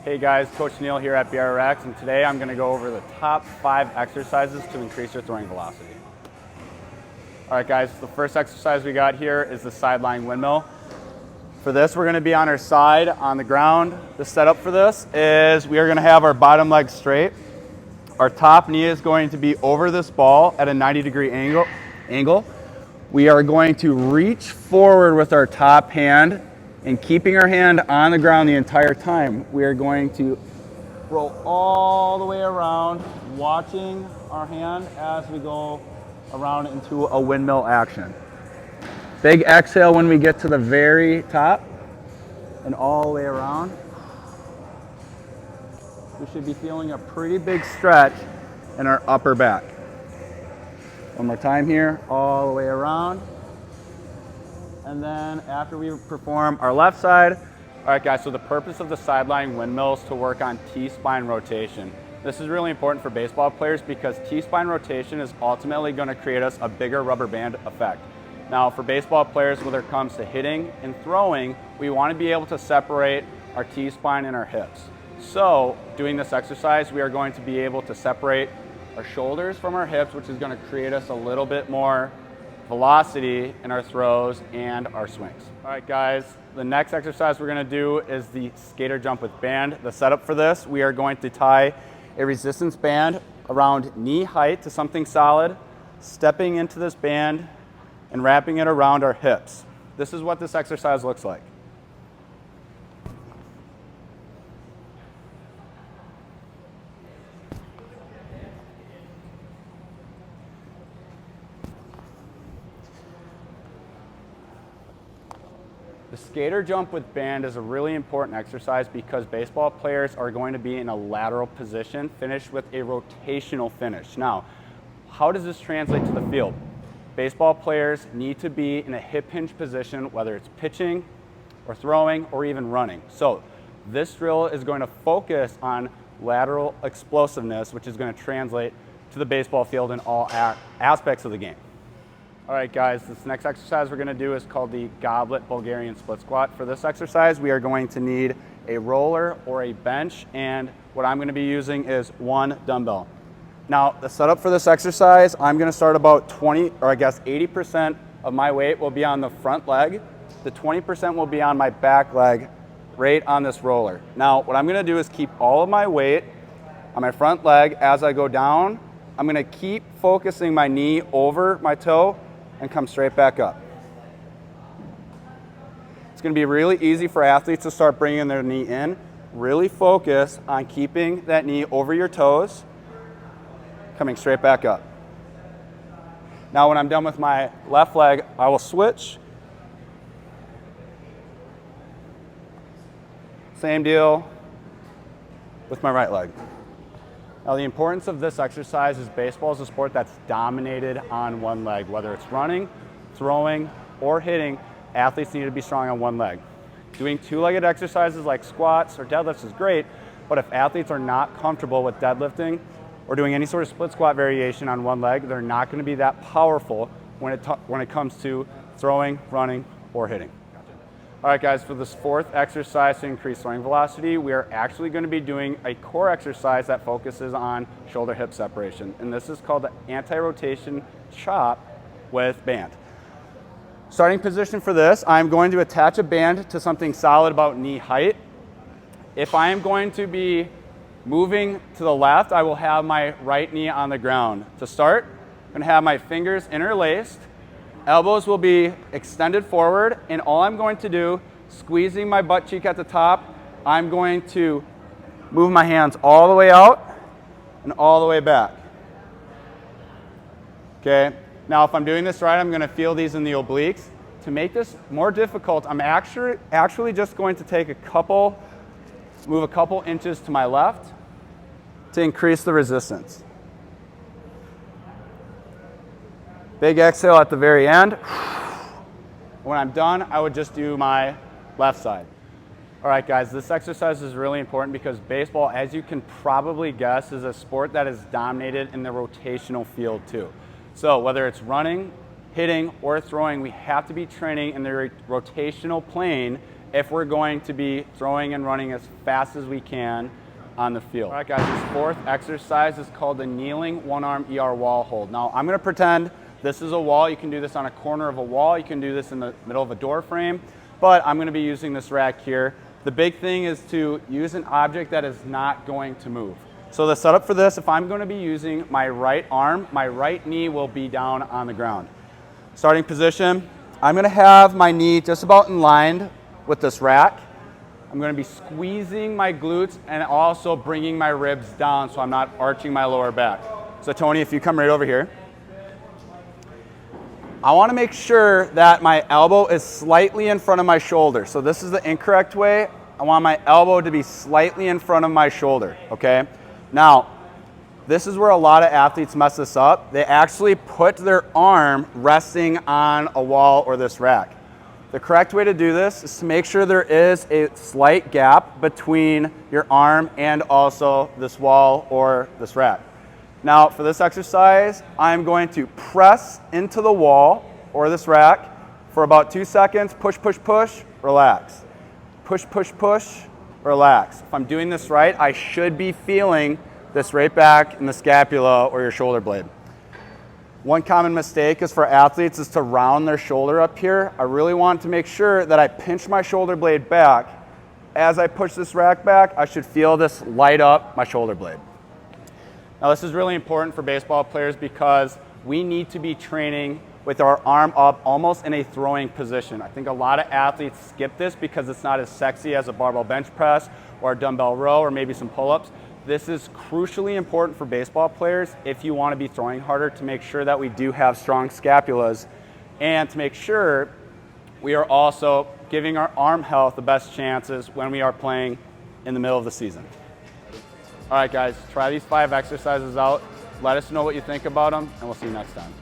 Hey guys, Coach Neil here at BRX, and today I'm going to go over the top 5 exercises to increase your throwing velocity. All right guys, the first exercise we got here is the sideline windmill. For this, we're going to be on our side on the ground. The setup for this is we are going to have our bottom leg straight. Our top knee is going to be over this ball at a 90-degree angle. We are going to reach forward with our top hand, and keeping our hand on the ground the entire time, we are going to roll all the way around, watching our hand as we go around into a windmill action. Big exhale when we get to the very top and all the way around. We should be feeling a pretty big stretch in our upper back. One more time here, all the way around. And then after we perform our left side, all right guys, so the purpose of the sideline windmill is to work on T-spine rotation. This is really important for baseball players because T-spine rotation is ultimately going to create us a bigger rubber band effect. Now for baseball players, when it comes to hitting and throwing, we want to be able to separate our T-spine and our hips. So doing this exercise, we are going to be able to separate our shoulders from our hips, which is going to create us a little bit more velocity in our throws and our swings. All right guys, the next exercise we're going to do is the skater jump with band. The setup for this, we are going to tie a resistance band around knee height to something solid, stepping into this band and wrapping it around our hips. This is what this exercise looks like. The skater jump with band is a really important exercise because baseball players are going to be in a lateral position, finished with a rotational finish. Now, how does this translate to the field? Baseball players need to be in a hip hinge position, whether it's pitching or throwing or even running. So this drill is going to focus on lateral explosiveness, which is going to translate to the baseball field in all aspects of the game. All right guys, this next exercise we're going to do is called the Goblet Bulgarian split squat. For this exercise, we are going to need a roller or a bench, and what I'm going to be using is 1 dumbbell. Now, the setup for this exercise, I'm going to start about 80% of my weight will be on the front leg. The 20% will be on my back leg, right on this roller. Now, what I'm going to do is keep all of my weight on my front leg. As I go down, I'm going to keep focusing my knee over my toe and come straight back up. It's going to be really easy for athletes to start bringing their knee in. Really focus on keeping that knee over your toes, coming straight back up. Now when I'm done with my left leg, I will switch. Same deal with my right leg. Now the importance of this exercise is baseball is a sport that's dominated on one leg. Whether it's running, throwing, or hitting, athletes need to be strong on one leg. Doing two-legged exercises like squats or deadlifts is great, but if athletes are not comfortable with deadlifting or doing any sort of split squat variation on one leg, they're not going to be that powerful when it comes to throwing, running, or hitting. All right guys, for this fourth exercise to increase throwing velocity, we are actually going to be doing a core exercise that focuses on shoulder hip separation, and this is called the Antirotation Chop with band. Starting position for this, I'm going to attach a band to something solid about knee height. If I am going to be moving to the left, I will have my right knee on the ground. To start, I'm going to have my fingers interlaced. Elbows will be extended forward, and all I'm going to do, squeezing my butt cheek at the top, I'm going to move my hands all the way out and all the way back. Okay, now if I'm doing this right, I'm going to feel these in the obliques. To make this more difficult, I'm actually just going to take move a couple inches to my left to increase the resistance. Big exhale at the very end. When I'm done, I would just do my left side. All right, guys, this exercise is really important because baseball, as you can probably guess, is a sport that is dominated in the rotational field too. So whether it's running, hitting, or throwing, we have to be training in the rotational plane if we're going to be throwing and running as fast as we can on the field. All right, guys, this fourth exercise is called the kneeling one-arm ER wall hold. Now, I'm gonna pretend this is a wall. You can do this on a corner of a wall. You can do this in the middle of a door frame, but I'm gonna be using this rack here. The big thing is to use an object that is not going to move. So the setup for this, if I'm gonna be using my right arm, my right knee will be down on the ground. Starting position, I'm gonna have my knee just about in line with this rack. I'm gonna be squeezing my glutes and also bringing my ribs down so I'm not arching my lower back. So Tony, if you come right over here. I wanna make sure that my elbow is slightly in front of my shoulder. So this is the incorrect way. I want my elbow to be slightly in front of my shoulder, okay? Now, this is where a lot of athletes mess this up. They actually put their arm resting on a wall or this rack. The correct way to do this is to make sure there is a slight gap between your arm and also this wall or this rack. Now, for this exercise, I'm going to press into the wall or this rack for about 2 seconds, push, push, push, relax. Push, push, push, relax. If I'm doing this right, I should be feeling this right back in the scapula or your shoulder blade. One common mistake is for athletes is to round their shoulder up here. I really want to make sure that I pinch my shoulder blade back. As I push this rack back, I should feel this light up my shoulder blade. Now this is really important for baseball players because we need to be training with our arm up almost in a throwing position. I think a lot of athletes skip this because it's not as sexy as a barbell bench press or a dumbbell row or maybe some pull-ups. This is crucially important for baseball players if you want to be throwing harder, to make sure that we do have strong scapulas and to make sure we are also giving our arm health the best chances when we are playing in the middle of the season. All right, guys, try these 5 exercises out. Let us know what you think about them, and we'll see you next time.